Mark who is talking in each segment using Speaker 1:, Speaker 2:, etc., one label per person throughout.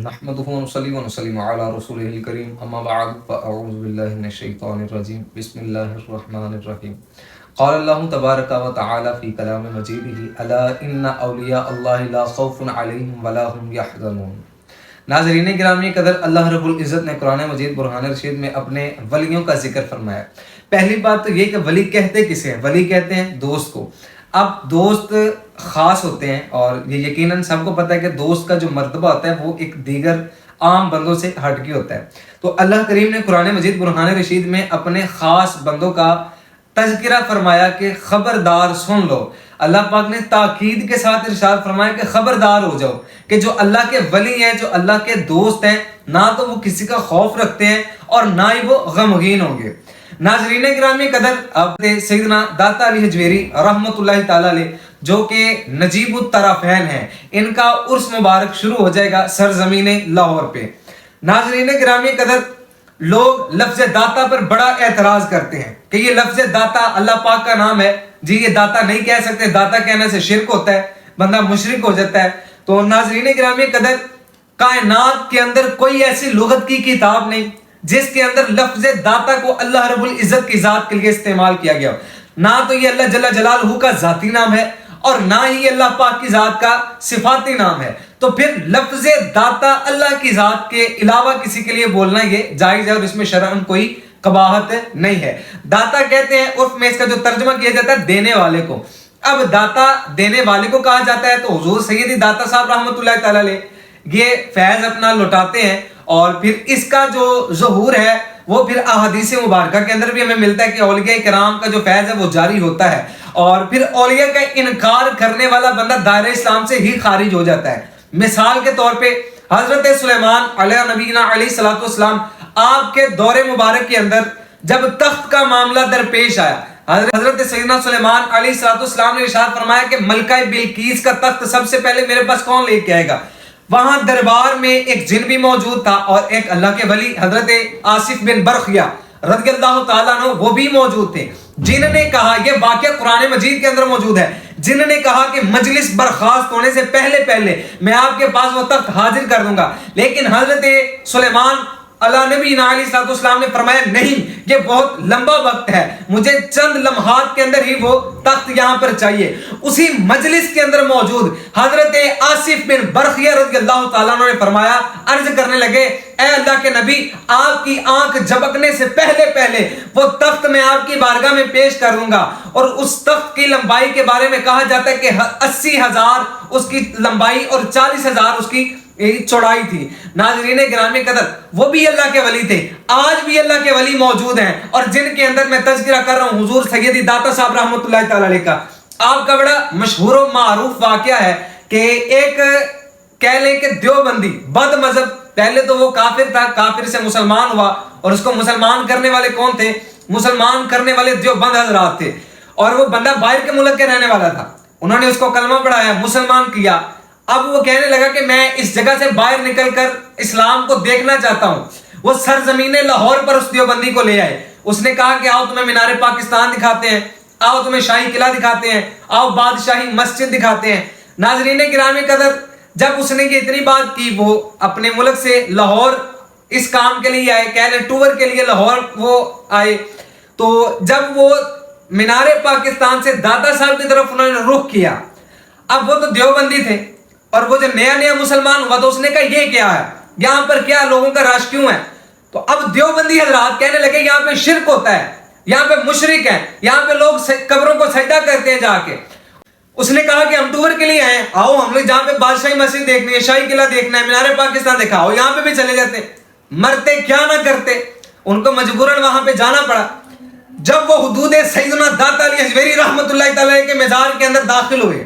Speaker 1: نحمده ونصلي ونسلم على رسوله الكريم اما بعد فاعوذ بالله من الشيطان الرجيم بسم الله الرحمن الرحيم قال الله تبارك وتعالى في كلام مجيده الا ان اولیاء اللہ لا خوف علیہم ولا هم يحزنون۔ ناظرین گرامی قدر، اللہ رب العزت نے قرآن مجید برہان رشید میں اپنے ولیوں کا ذکر فرمایا۔ پہلی بات تو یہ کہ ولی کہتے کسے ہیں؟ ولی کہتے ہیں دوست کو۔ اب دوست خاص ہوتے ہیں اور یہ یقیناً سب کو پتہ ہے کہ دوست کا جو مرتبہ ہوتا ہے وہ ایک دیگر عام بندوں سے ہٹ کے ہوتا ہے۔ تو اللہ کریم نے قرآن مجید برہان رشید میں اپنے خاص بندوں کا تذکرہ فرمایا کہ خبردار سن لو۔ اللہ پاک نے تاکید کے ساتھ ارشاد فرمایا کہ خبردار ہو جاؤ کہ جو اللہ کے ولی ہیں، جو اللہ کے دوست ہیں، نہ تو وہ کسی کا خوف رکھتے ہیں اور نہ ہی وہ غمگین ہوں گے۔ ناظرین گرامی قدر، اب سیدنا داتا علی حجویری رحمۃ اللہ تعالی علیہ جو کہ نجیب الطرفین ہیں، ان کا عرس مبارک شروع ہو جائے گا سرزمین لاہور پہ۔ ناظرین گرامی قدر، لوگ لفظ داتا پر بڑا اعتراض کرتے ہیں کہ یہ لفظ داتا اللہ پاک کا نام ہے، جی یہ داتا نہیں کہہ سکتے، داتا کہنے سے شرک ہوتا ہے، بندہ مشرک ہو جاتا ہے۔ تو ناظرین گرامی قدر، کائنات کے اندر کوئی ایسی لغت کی کتاب نہیں جس کے اندر لفظ داتا کو اللہ رب العزت کی ذات کے لیے استعمال کیا گیا۔ نہ تو یہ اللہ جل جلالہ کا ذاتی نام ہے اور نہ ہی اللہ پاک کی ذات کا صفاتی نام ہے، تو پھر لفظ داتا اللہ کی ذات کے علاوہ کسی کے لیے بولنا یہ جائز ہے اور اس میں شرعاً کوئی قباحت نہیں ہے۔ داتا کہتے ہیں، عرف میں اس کا جو ترجمہ کیا جاتا ہے دینے والے کو۔ اب داتا دینے والے کو کہا جاتا ہے، تو حضور سیدی داتا صاحب رحمۃ اللہ تعالی علیہ یہ فیض اپنا لوٹاتے ہیں اور پھر اس کا جو ظہور ہے وہ پھر احادیث مبارکہ کے اندر بھی ہمیں ملتا ہے کہ اولیاء کرام کا جو فیض ہے وہ جاری ہوتا ہے اور پھر اولیاء کا انکار کرنے والا بندہ دائرہ اسلام سے ہی خارج ہو جاتا ہے۔ مثال کے طور پہ حضرت سلیمان علیہ نبینا علیہ الصلوۃ والسلام، آپ کے دور مبارک کے اندر جب تخت کا معاملہ درپیش آیا، حضرت سیدنا سلیمان علیہ الصلوۃ والسلام نے ارشاد فرمایا کہ ملکہ بلقیس کا تخت سب سے پہلے میرے پاس کون لے کے آئے گا؟ وہاں دربار میں ایک جن بھی موجود تھا اور ایک اللہ کے ولی حضرت آصف بن برخیہ رضی اللہ تعالیٰ عنہ وہ بھی موجود تھے، جن نے کہا، یہ واقعہ قرآن مجید کے اندر موجود ہے، جن نے کہا کہ مجلس برخاست ہونے سے پہلے میں آپ کے پاس وہ تخت حاضر کر دوں گا، لیکن حضرت سلیمان اللہ نبی علیہ الصلوۃ والسلام نے فرمایا نہیں، یہ بہت لمبا وقت ہے، مجھے چند لمحات کے اندر ہی وہ تخت یہاں پر چاہیے۔ اسی مجلس کے اندر موجود حضرت آصف بن برخیہ رضی اللہ تعالیٰ عنہ نے فرمایا، عرض کرنے لگے، اے اللہ کے نبی، آپ کی آنکھ جھپکنے سے پہلے وہ تخت میں آپ کی بارگاہ میں پیش کر دوں گا۔ اور اس تخت کی لمبائی کے بارے میں کہا جاتا ہے کہ 80,000 اس کی لمبائی اور 40,000 اس کی چوڑائی تھی۔ ناظرین گرامی قدر، وہ بھی اللہ کے ولی تھے، آج بھی اللہ کے ولی موجود ہیں اور جن کے اندر میں تذکرہ کر رہا ہوں حضور سیدی داتا صاحب رحمۃ اللہ تعالی علیہ کا۔ آپ کا بڑا مشہور و معروف واقعہ ہے کہ ایک کہہ لیں کہ دیوبندی بد مذہب، پہلے تو وہ کافر تھا، کافر سے مسلمان ہوا اور اس کو مسلمان کرنے والے کون تھے؟ مسلمان کرنے والے دیوبند حضرات تھے، اور وہ بندہ باہر کے ملک کے رہنے والا تھا۔ انہوں نے اس کو کلمہ پڑھایا، مسلمان کیا۔ اب وہ کہنے لگا کہ میں اس جگہ سے باہر نکل کر اسلام کو دیکھنا چاہتا ہوں۔ وہ سرزمین لاہور پر اس دیوبندی کو لے آئے، اس نے کہا کہ آؤ تمہیں مینار پاکستان دکھاتے ہیں، آؤ تمہیں شاہی قلعہ دکھاتے ہیں، آؤ بادشاہی مسجد دکھاتے ہیں۔ ناظرین گرامی قدر، جب اس نے یہ اتنی بات کی، وہ اپنے ملک سے لاہور اس کام کے لیے آئے، کہہ لیں ٹور کے لیے لاہور وہ آئے، تو جب وہ مینار پاکستان سے داتا صاحب کی طرف انہوں نے رخ کیا، اب وہ تو دیوبندی تھے اور وہ جو نیا مسلمان ہوا تو اس نے کہا یہ کیا ہے، یہاں پر کیا لوگوں کا رش کیوں ہے؟ تو اب دیوبندی حضرات کہنے لگے یہاں پہ شرک ہوتا ہے، یہاں پہ مشرک ہیں، یہاں پہ لوگ قبروں کو سجدہ کرتے ہیں جا کے۔ اس نے کہا کہ ہم ٹور کے لیے آئے، آؤ ہم لوگ جہاں پہ بادشاہی مسجد دیکھنی ہے، شاہی قلعہ دیکھنا ہے، مینار پاکستان دیکھا ہو، یہاں پہ بھی چلے جاتے، مرتے کیا نہ کرتے، ان کو مجبوراً وہاں پہ جانا پڑا۔ جب وہ حدود سیدنا داتا علی حجویری رحمۃ اللہ تعالی کے مزار کے اندر داخل ہوئے،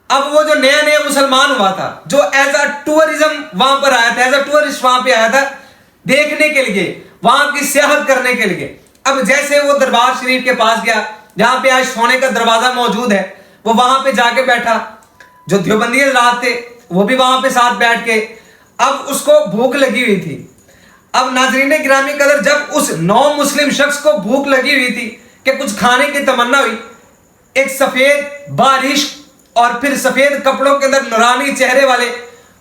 Speaker 1: اب وہ جو نیا مسلمان ہوا تھا، جو ایز اے ٹورزم وہاں پر آیا تھا، ایز اے ٹورسٹ وہاں پہ آیا تھا دیکھنے کے لیے، وہاں کی سیاحت کرنے کے لیے، اب جیسے وہ دربار شریف کے پاس گیا جہاں پہ آج سونے کا دروازہ موجود ہے، وہ وہاں پہ جا کے بیٹھا، جو دیوبندی حضرات تھے وہ بھی وہاں پہ ساتھ بیٹھ کے، اب اس کو بھوک لگی ہوئی تھی۔ اب ناظرین گرامی قدر، جب اس نو مسلم شخص کو بھوک لگی ہوئی تھی کہ کچھ کھانے کی تمنا ہوئی، ایک سفید بارش اور پھر سفید کپڑوں کے اندر نورانی چہرے والے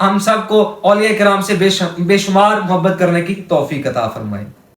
Speaker 1: ہم سب کو اولیاء کرام سے بے شمار محبت کرنے کی توفیق عطا فرمائے.